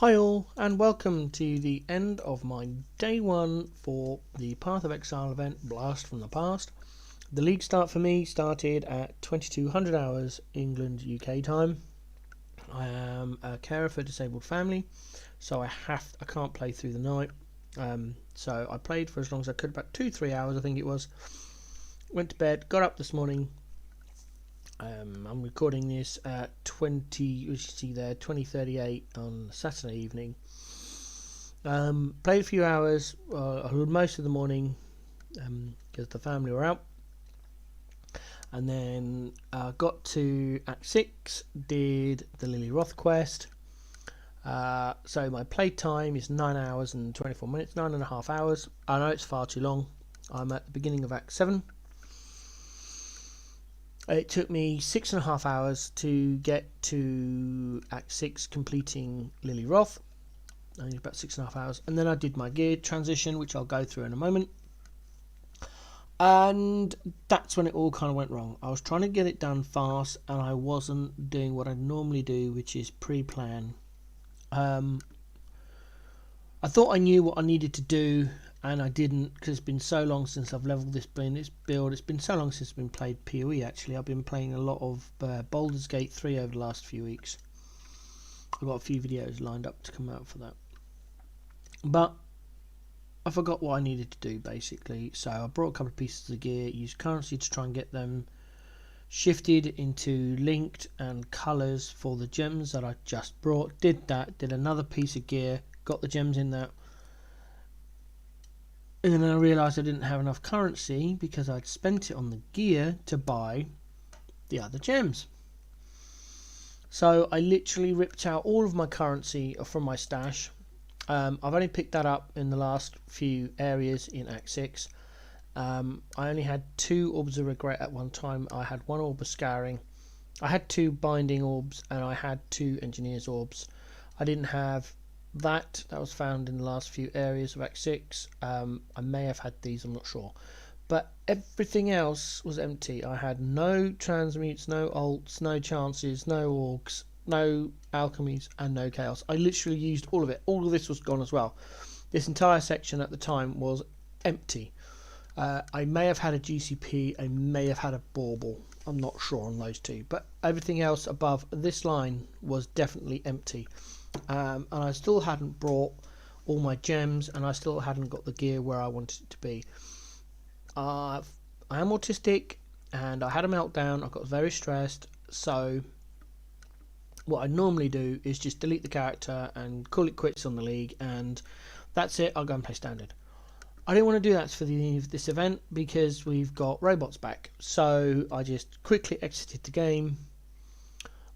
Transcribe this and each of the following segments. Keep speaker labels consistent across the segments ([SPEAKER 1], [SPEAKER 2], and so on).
[SPEAKER 1] Hi all, and welcome to the end of my day one for the Path of Exile event, Blast from the Past. The league start for me started at 2200 hours England UK time. I am a carer for a disabled family, so I can't play through the night. So I played for as long as I could, about 2-3 hours I think it was. Went to bed, got up this morning. I'm recording this at 20:38 on Saturday evening. Played a few hours, most of the morning, because the family were out, and then got to Act 6, did the Lily Roth quest. So my play time is 9 hours and 24 minutes, 9.5 hours. I know it's far too long. I'm at the beginning of Act 7. It took me 6.5 hours to get to Act 6, completing Lily Roth. Only about 6.5 hours. And then I did my gear transition, which I'll go through in a moment. And that's when it all kind of went wrong. I was trying to get it done fast, and I wasn't doing what I normally do, which is pre-plan. I thought I knew what I needed to do, and I didn't, because it's been so long since I've leveled this build. It's been so long since I've been played PoE. Actually, I've been playing a lot of Baldur's Gate 3 over the last few weeks. I've got a few videos lined up to come out for that, but I forgot what I needed to do basically. So I brought a couple of pieces of gear, used currency to try and get them shifted into linked and colours for the gems that I just brought. Did that, did another piece of gear, got the gems in that. And then I realised I didn't have enough currency because I'd spent it on the gear to buy the other gems. So I literally ripped out all of my currency from my stash. I've only picked that up in the last few areas in Act 6. I only had 2 Orbs of Regret at one time. I had 1 Orb of Scouring. I had 2 Binding Orbs, and I had 2 Engineer's Orbs. I didn't have that was found in the last few areas of Act 6. I may have had these, I'm not sure, but everything else was empty. I had no transmutes, no alts, no chances, no orcs, no alchemies, and no chaos. I literally used all of it. All of this was gone as well. This entire section at the time was empty. I may have had a GCP, I may have had a bauble, I'm not sure on those two, but everything else above this line was definitely empty. And I still hadn't brought all my gems, and I still hadn't got the gear where I wanted it to be. I am autistic, and I had a meltdown. I got very stressed, so what I normally do is just delete the character and call it quits on the league, and that's it. I'll go and play standard. I didn't want to do that for this event because we've got robots back, so I just quickly exited the game.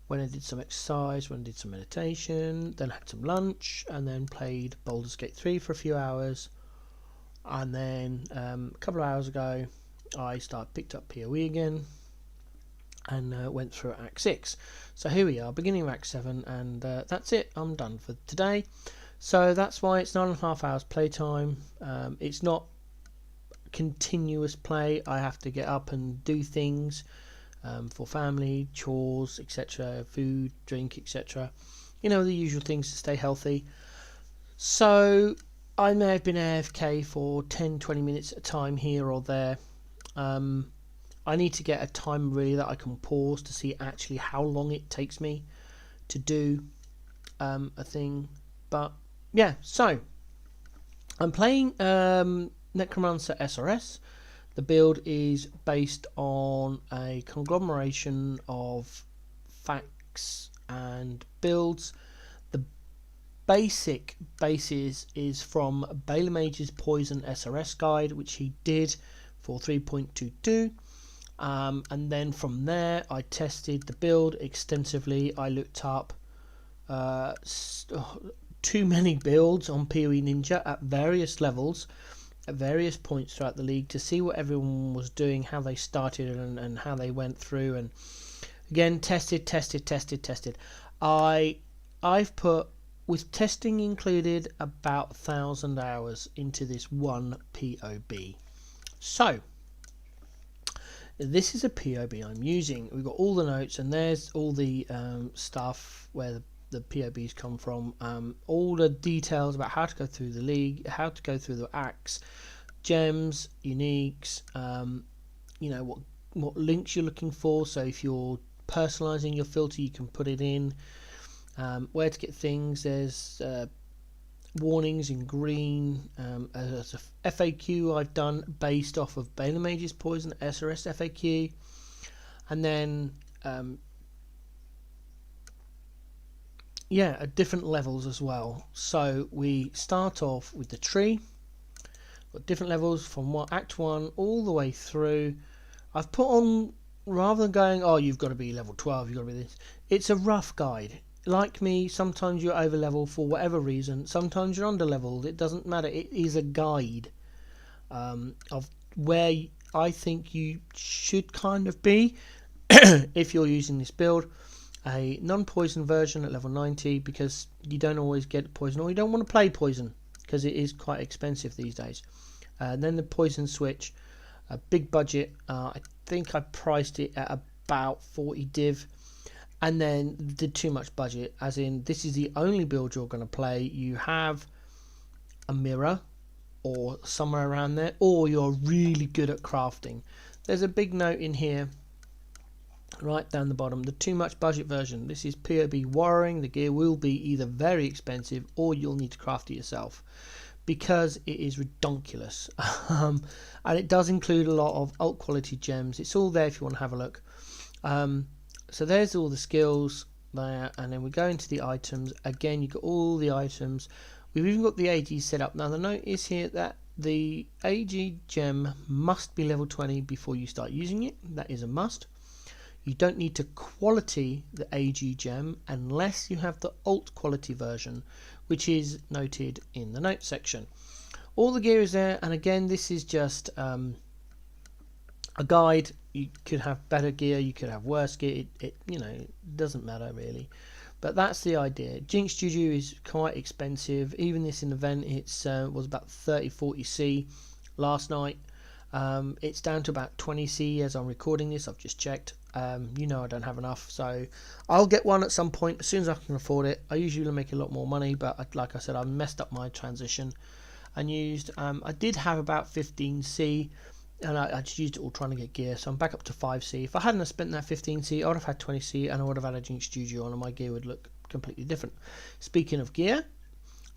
[SPEAKER 1] When I did some exercise, when I did some meditation, then had some lunch, and then played Baldur's Gate 3 for a few hours. And then a couple of hours ago, I picked up PoE again, and went through Act 6. So here we are, beginning of Act 7, and that's it. I'm done for today. So that's why it's 9.5 hours playtime. It's not continuous play. I have to get up and do things. For family, chores, etc., food, drink, etc. You know, the usual things to stay healthy. So I may have been AFK for 10-20 minutes at a time here or there. I need to get a time really that I can pause to see actually how long it takes me to do a thing. But yeah, so I'm playing Necromancer SRS. The build is based on a conglomeration of facts and builds. The basic basis is from Baylor Mage's Poison SRS guide, which he did for 3.22. And then from there I tested the build extensively. I looked up too many builds on PoE Ninja at various levels, at various points throughout the league, to see what everyone was doing, how they started, and how they went through, and again tested. I've put, with testing included, about 1,000 hours into this one POB. So this is a POB I'm using. We've got all the notes, and there's all the stuff where the POBs come from. All the details about how to go through the league, how to go through the acts, gems, uniques, you know, what links you're looking for. So if you're personalizing your filter, you can put it in. Where to get things, there's warnings in green. As a FAQ I've done based off of Bane Mage's Poison SRS FAQ, and then at different levels as well. So we start off with the tree, got different levels from Act 1 all the way through. I've put on, rather than going, oh, you've got to be level 12, you've got to be this, it's a rough guide. Like me, sometimes you're over level for whatever reason, sometimes you're under leveled, it doesn't matter. It is a guide of where I think you should kind of be if you're using this build. A non-poison version at level 90, because you don't always get poison, or you don't want to play poison because it is quite expensive these days. Then the poison switch, a big budget. I think I priced it at about 40 div, and then did too much budget, as in this is the only build you're going to play. You have a mirror or somewhere around there, or you're really good at crafting. There's a big note in here right down the bottom, the too much budget version. This is POB warring. The gear will be either very expensive or you'll need to craft it yourself, because it is redonkulous. And it does include a lot of alt quality gems. It's all there if you want to have a look. So there's all the skills there, and then we go into the items. Again, you've got all the items. We've even got the AG set up. Now the note is here that the AG gem must be level 20 before you start using it. That is a must. You don't need to quality the AG gem unless you have the alt quality version, which is noted in the notes section. All the gear is there, and again, this is just a guide. You could have better gear, you could have worse gear. It you know, it doesn't matter really, but that's the idea. Jinx Juju is quite expensive. Even this in event, it's was about 30-40 C last night. It's down to about 20 C as I'm recording this. I've just checked. You know, I don't have enough, so I'll get one at some point as soon as I can afford it. I usually make a lot more money, but like I said, I messed up my transition and used I did have about 15 C, and I just used it all trying to get gear, so I'm back up to 5 C. If I hadn't have spent that 15 C, I would have had 20 C, and I would have had a Jinx Juju on, and my gear would look completely different. Speaking of gear,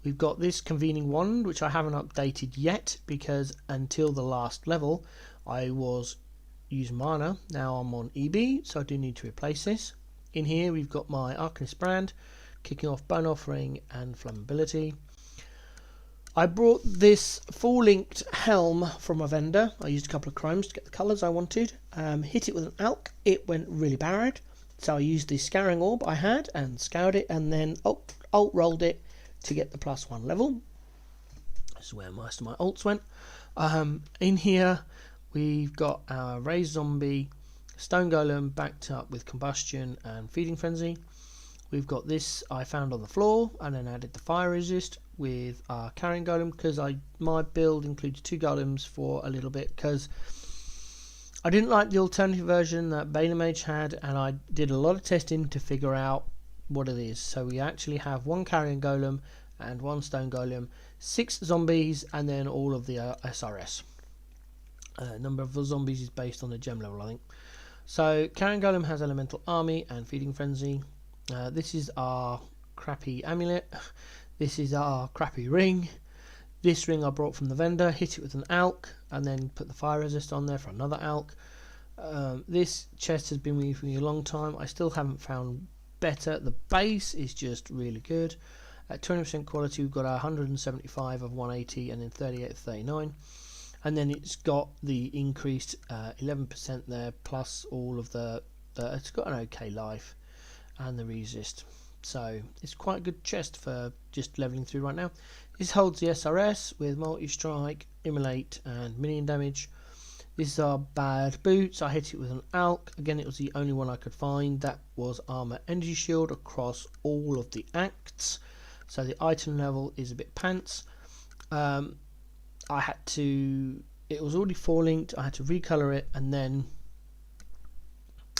[SPEAKER 1] we've got this convening wand, which I haven't updated yet, because until the last level I was using mana. Now I'm on EB, so I do need to replace this. In here we've got my Arcanist brand, kicking off Bone Offering and Flammability. I brought this full linked helm from a vendor. I used a couple of chromes to get the colours I wanted. Hit it with an alk, it went really bad, so I used the scouring orb I had and scoured it, and then alt rolled it to get the +1 level. This is where most of my alts went. In here we've got our Raised Zombie, Stone Golem backed up with Combustion and Feeding Frenzy. We've got this I found on the floor, and then added the Fire Resist with our Carrying Golem, because my build includes 2 golems for a little bit, because I didn't like the alternative version that Bane Mage had, and I did a lot of testing to figure out what it is. So we actually have 1 Carrying Golem and 1 Stone Golem, 6 zombies, and then all of the SRS. Number of the zombies is based on the gem level, I think. So Carrying Golem has Elemental Army and Feeding Frenzy. This is our crappy amulet. This is our crappy ring. This ring I brought from the vendor, hit it with an alk, and then put the fire resist on there for another alk. This chest has been with me a long time. I still haven't found better. The base is just really good. At 20% quality, we've got 175 of 180, and then 38 of 39. And then it's got the increased 11% there, plus all of the it's got an okay life and the resist. So it's quite a good chest for just leveling through right now. This holds the SRS with multi-strike, immolate and minion damage. This is our bad boots. I hit it with an alk. Again, it was the only one I could find. That was armor energy shield across all of the acts. So the item level is a bit pants. I had to, it was already 4 linked, I had to recolor it, and then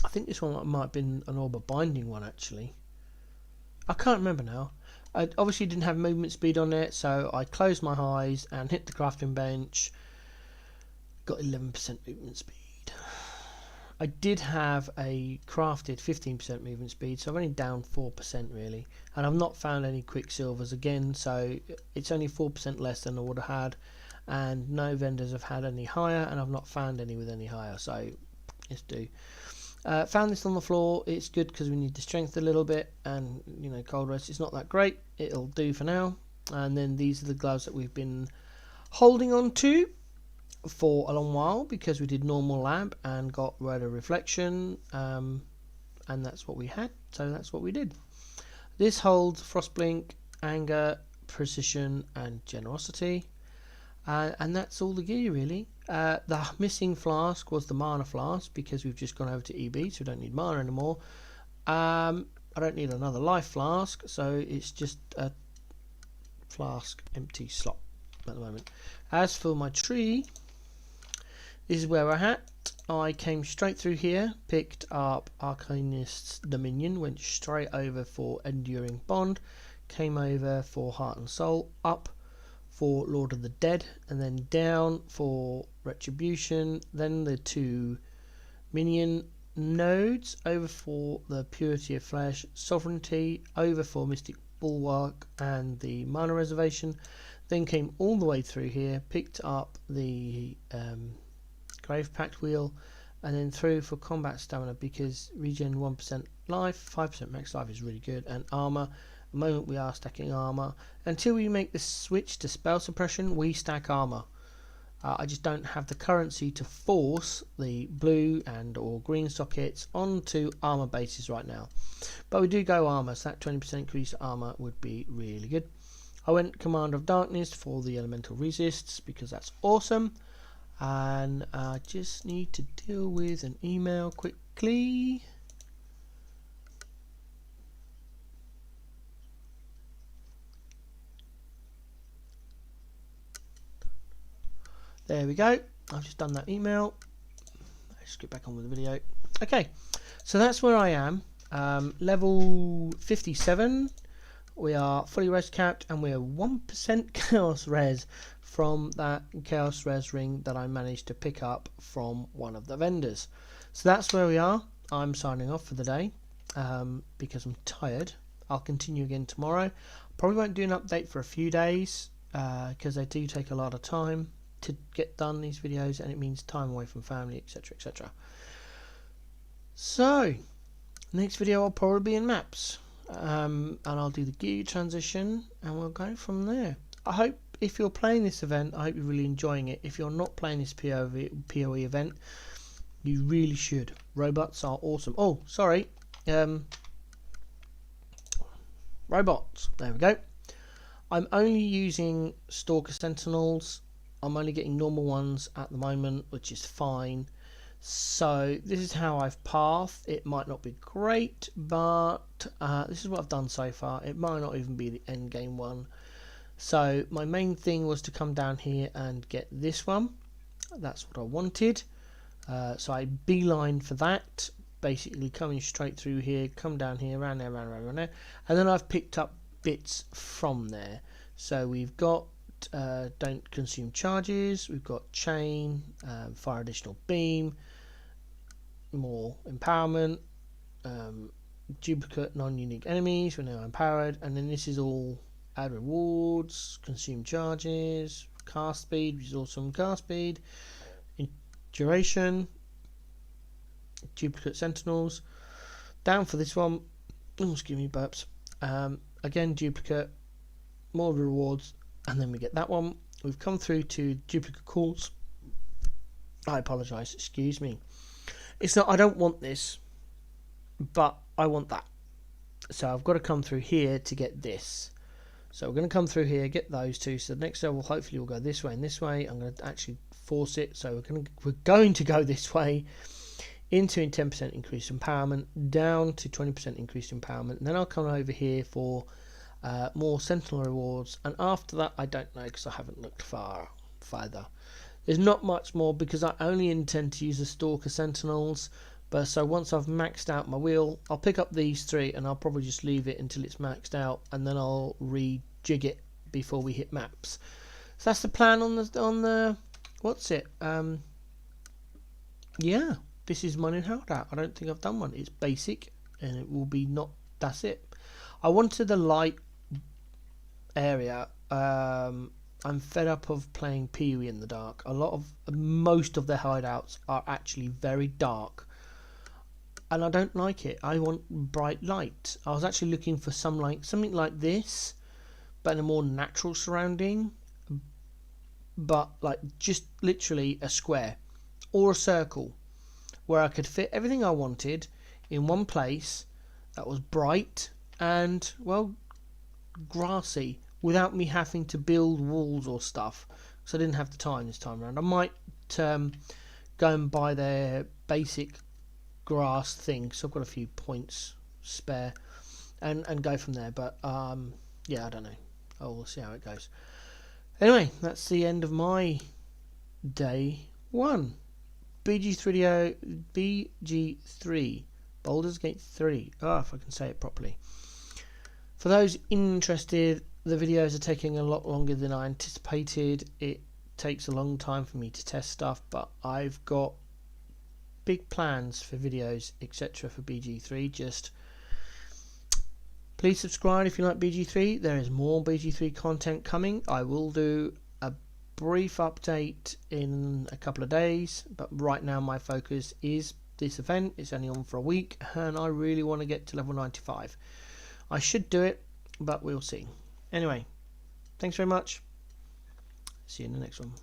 [SPEAKER 1] I think this one might have been an Orb of Binding one actually. I can't remember now. I obviously didn't have movement speed on it, so I closed my eyes and hit the crafting bench. Got 11% movement speed. I did have a crafted 15% movement speed, so I've only down 4% really, and I've not found any quicksilvers again, so it's only 4% less than I would have had, and no vendors have had any higher, and I've not found any with any higher, so let's do. Found this on the floor. It's good because we need the strength a little bit, and you know, cold rest is not that great. It'll do for now. And then these are the gloves that we've been holding on to for a long while because we did normal lab and got rid of reflection, and that's what we had, so that's what we did. This holds Frostblink, Anger, Precision and Generosity, and that's all the gear really. The missing flask was the mana flask because we've just gone over to EB, so we don't need mana anymore. I don't need another life flask, so it's just a flask empty slot at the moment. As for my tree, this is where we're at. I came straight through here, picked up Arcanist's Dominion, went straight over for Enduring Bond, came over for Heart and Soul, up for Lord of the Dead, and then down for Retribution, then the 2 minion nodes, over for the Purity of Flesh, Sovereignty, over for Mystic Bulwark and the Mana Reservation, then came all the way through here, picked up the Grave Pact Wheel, and then through for Combat Stamina because regen 1% life, 5% max life is really good, and armor. At the moment we are stacking armor. Until we make the switch to spell suppression, we stack armor. I just don't have the currency to force the blue and or green sockets onto armor bases right now, but we do go armor, so that 20% increase armor would be really good. I went Command of Darkness for the elemental resists because that's awesome, and I just need to deal with an email quickly. There we go. I've just done that email. Let's get back on with the video. Okay, so that's where I am. Level 57. We are fully res capped, and we're 1% chaos res from that chaos res ring that I managed to pick up from one of the vendors. So that's where we are. I'm signing off for the day because I'm tired. I'll continue again tomorrow. Probably won't do an update for a few days because they do take a lot of time to get done, these videos, and it means time away from family, etc, etc. So next video I'll probably be in maps, and I'll do the gear transition and we'll go from there. I hope if you're playing this event, I hope you're really enjoying it. If you're not playing this PoE event, you really should. Robots are awesome. Oh, sorry, robots, there we go. I'm only using Stalker Sentinels. I'm only getting normal ones at the moment, which is fine. So this is how I've pathed. It might not be great, but this is what I've done so far. It might not even be the end game one. So my main thing was to come down here and get this one. That's what I wanted. So I beeline for that, basically coming straight through here, come down here, around there, around there, and then I've picked up bits from there. So we've got don't consume charges, we've got chain, fire additional beam, more empowerment, duplicate non-unique enemies, we're now empowered, and then this is all add rewards, consume charges, cast speed, which is awesome, cast speed, duration, duplicate sentinels. Down for this one, oh, excuse me, burps, again duplicate, more rewards, and then we get that one. We've come through to duplicate calls. I apologise, excuse me. It's not, I don't want this, but I want that. So I've got to come through here to get this. So we're going to come through here, get those two. So the next level hopefully will go this way and this way. I'm going to actually force it. So we're going to go this way into 10% increased empowerment, down to 20% increased empowerment. And then I'll come over here for more sentinel rewards, and after that I don't know because I haven't looked farther. There's not much more because I only intend to use the stalker sentinels, But so once I've maxed out my wheel, I'll pick up these 3 and I'll probably just leave it until it's maxed out, and then I'll rejig it before we hit maps. So that's the plan on the what's it? Yeah, this is mine in Howdat. I don't think I've done one. It's basic, and it will be not. That's it. I wanted the light area. I'm fed up of playing PoE in the dark. Most of their hideouts are actually very dark, and I don't like it. I want bright light. I was actually looking for something like this, but in a more natural surrounding, but like just literally a square or a circle where I could fit everything I wanted in one place that was bright and, well, grassy, without me having to build walls or stuff, because I didn't have the time this time around. I might go and buy their basic grass thing, so I've got a few points spare, and go from there. But yeah, I don't know. We'll see how it goes. Anyway, that's the end of my day 1. BG3 Baldur's Gate 3. If I can say it properly. For those interested, the videos are taking a lot longer than I anticipated. It takes a long time for me to test stuff, but I've got big plans for videos, etc. for BG3. Just please subscribe if you like BG3. There is more BG3 content coming. I will do a brief update in a couple of days, but right now my focus is this event. It's only on for a week, and I really want to get to level 95. I should do it, but we'll see. Anyway, thanks very much. See you in the next one.